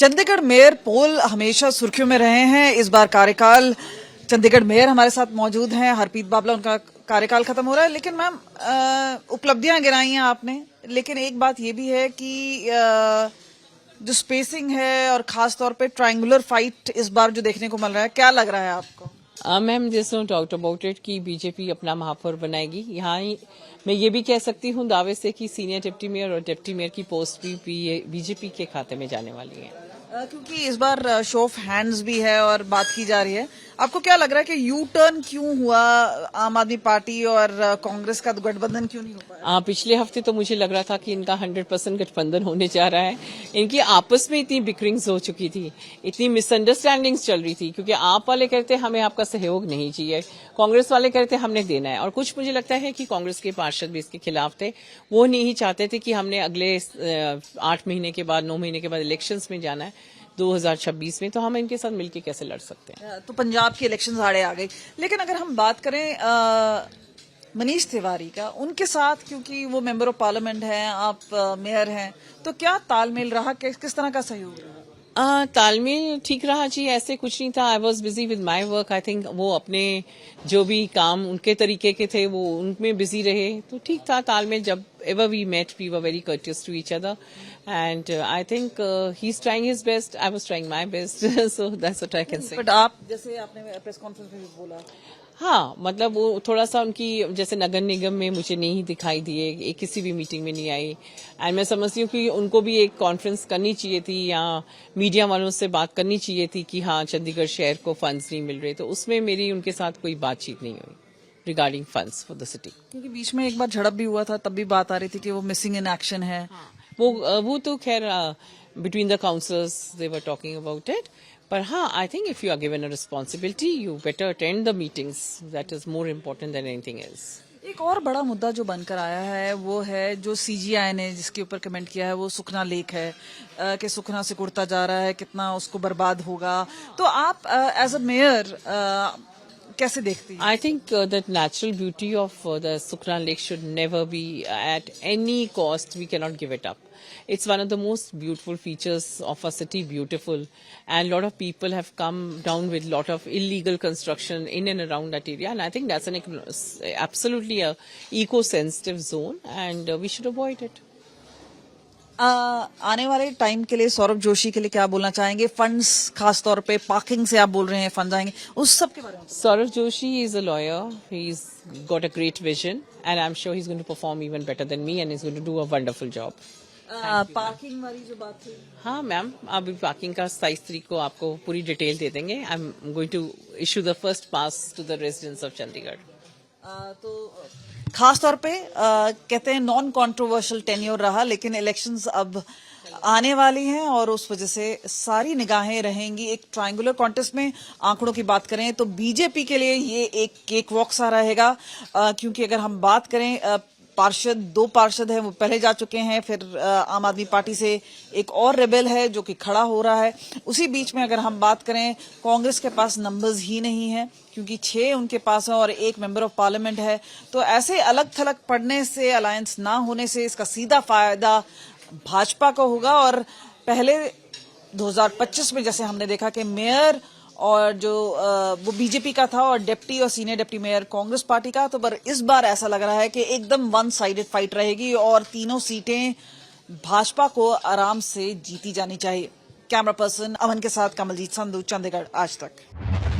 Chandigarh mayor पोल हमेशा सुर्खियों में रहे हैं। इस बार कार्यकाल चंडीगढ़ मेयर हमारे साथ मौजूद हैं, हरप्रीत बाबला, उनका कार्यकाल खत्म हो रहा है। लेकिन मैम, उपलब्धियां गिनाई हैं आपने, लेकिन एक बात ये भी है कि जो स्पेसिंग है और खास तौर पे ट्रायंगुलर फाइट इस बार जो देखने को मिल रहा है, क्या लग रहा है आपको? मैम, जैसे नो डाउट अबाउट इट कि बीजेपी अपना महापौर बनाएगी। यहाँ मैं ये भी कह सकती हूँ दावे से कि सीनियर डिप्टी मेयर और डिप्टी मेयर की पोस्ट भी बीजेपी के खाते में जाने वाली है। क्योंकि इस बार शो ऑफ हैंड्स भी है और बात की जा रही है। आपको क्या लग रहा है कि यू टर्न क्यों हुआ? आम आदमी पार्टी और कांग्रेस का गठबंधन क्यों नहीं हो पाया? पिछले हफ्ते तो मुझे लग रहा था कि इनका 100% गठबंधन होने जा रहा है। इनकी आपस में इतनी बिकरिंग्स हो चुकी थी, इतनी मिसअंडरस्टैंडिंग्स चल रही थी, क्योंकि आप वाले कहते हैं हमें आपका सहयोग नहीं चाहिए, कांग्रेस वाले कहते हैं हमने देना है। और कुछ मुझे लगता है कि कांग्रेस के पार्षद भी इसके खिलाफ थे। वो नहीं चाहते थे कि हमने अगले 8 महीने के बाद 9 महीने के बाद इलेक्शंस में जाना है 2026 में, तो हम इनके साथ मिलकर कैसे लड़ सकते हैं। तो पंजाब की इलेक्शंस आड़े आ गई। लेकिन अगर हम बात करें मनीष तिवारी का, उनके साथ, क्योंकि वो मेंबर ऑफ पार्लियामेंट हैं, आप मेयर हैं, तो क्या तालमेल रहा? किस तरह का सहयोग रहा? तालमेल ठीक रहा जी, ऐसे कुछ नहीं था। I was busy with my work. I think वो अपने जो भी काम उनके तरीके के थे वो उनमें बिजी रहे, तो ठीक था तालमेल। जब ever we met we were very courteous to each other, and I think he is trying his best, I was trying my best, so that's what I can say. But आप, जैसे आपने press conference में भी बोला, हाँ, मतलब वो थोड़ा सा उनकी, जैसे नगर निगम में मुझे नहीं दिखाई दिए, किसी भी मीटिंग में नहीं आई। एंड मैं समझती हूँ कि उनको भी एक कॉन्फ्रेंस करनी चाहिए थी या मीडिया वालों से बात करनी चाहिए थी कि हाँ चंडीगढ़ शहर को फंड्स नहीं मिल रहे, तो उसमें मेरी उनके साथ कोई बातचीत नहीं हुई regarding funds for the city. क्योंकि बीच में एक बार झड़प भी हुआ था, तब भी बात आ रही थी कि वो मिसिंग इन एक्शन है। वो तो खैर between the councillors they were talking about it. पर हाँ, I think if you are given a responsibility you better attend the meetings, that is more important than anything else. एक और बड़ा मुद्दा जो बनकर आया है वो है जो सीजीआई ने जिसके ऊपर कमेंट किया है, वो सुखना लेक है कि सुखना से कुड़ता जा रहा है, कितना उसको बर्बाद होगा। तो आप एज अ मेयर कैसे देखती हैं? I think that natural beauty of the Sukna Lake should never be at any cost. We cannot give it up. It's one of the most beautiful features of our city, beautiful. And a lot of people have come down with a lot of illegal construction in and around that area. And I think that's absolutely a eco-sensitive zone, and we should avoid it. आने वाले time के लिए सौरभ जोशी के लिए क्या बोलना चाहेंगे? Funds, खास तौर पे पार्किंग से आप बोल रहे हैं फंड आएंगे, उस सब के बारे में। Saurabh Joshi is a lawyer. He's got a great vision, and I'm sure he's going to perform even better than me, and he's going to do a wonderful job. Parking वाली जो बात थी, हाँ मैम, अभी पार्किंग का 27 तारीख को आपको पूरी डिटेल दे देंगे। I am going to issue the first pass to the residents of Chandigarh. तो खास तौर पे कहते हैं नॉन कंट्रोवर्शियल टेन्योर रहा, लेकिन इलेक्शंस अब आने वाली हैं और उस वजह से सारी निगाहें रहेंगी एक ट्रायंगुलर कॉन्टेस्ट में। आंकड़ों की बात करें तो बीजेपी के लिए ये एक केक वॉक सा रहेगा, क्योंकि अगर हम बात करें पार्षद, 2 पार्षद हैं वो पहले जा चुके हैं, फिर आम आदमी पार्टी से एक और रेबेल है जो कि खड़ा हो रहा है। उसी बीच में अगर हम बात करें, कांग्रेस के पास नंबर्स ही नहीं है, क्योंकि 6 उनके पास है और 1 मेंबर ऑफ पार्लियामेंट है। तो ऐसे अलग थलग पड़ने से, अलायंस ना होने से इसका सीधा फायदा भाजपा को होगा। और पहले 2025 में जैसे हमने देखा कि मेयर और जो वो बीजेपी का था और डिप्टी और senior deputy mayor Congress party का, तो पर इस बार ऐसा लग रहा है कि एकदम वन साइडेड फाइट रहेगी और तीनों सीटें भाजपा को आराम से जीती जानी चाहिए। कैमरा पर्सन अमन के साथ कमलजीत संधू, चंडीगढ़ आज तक।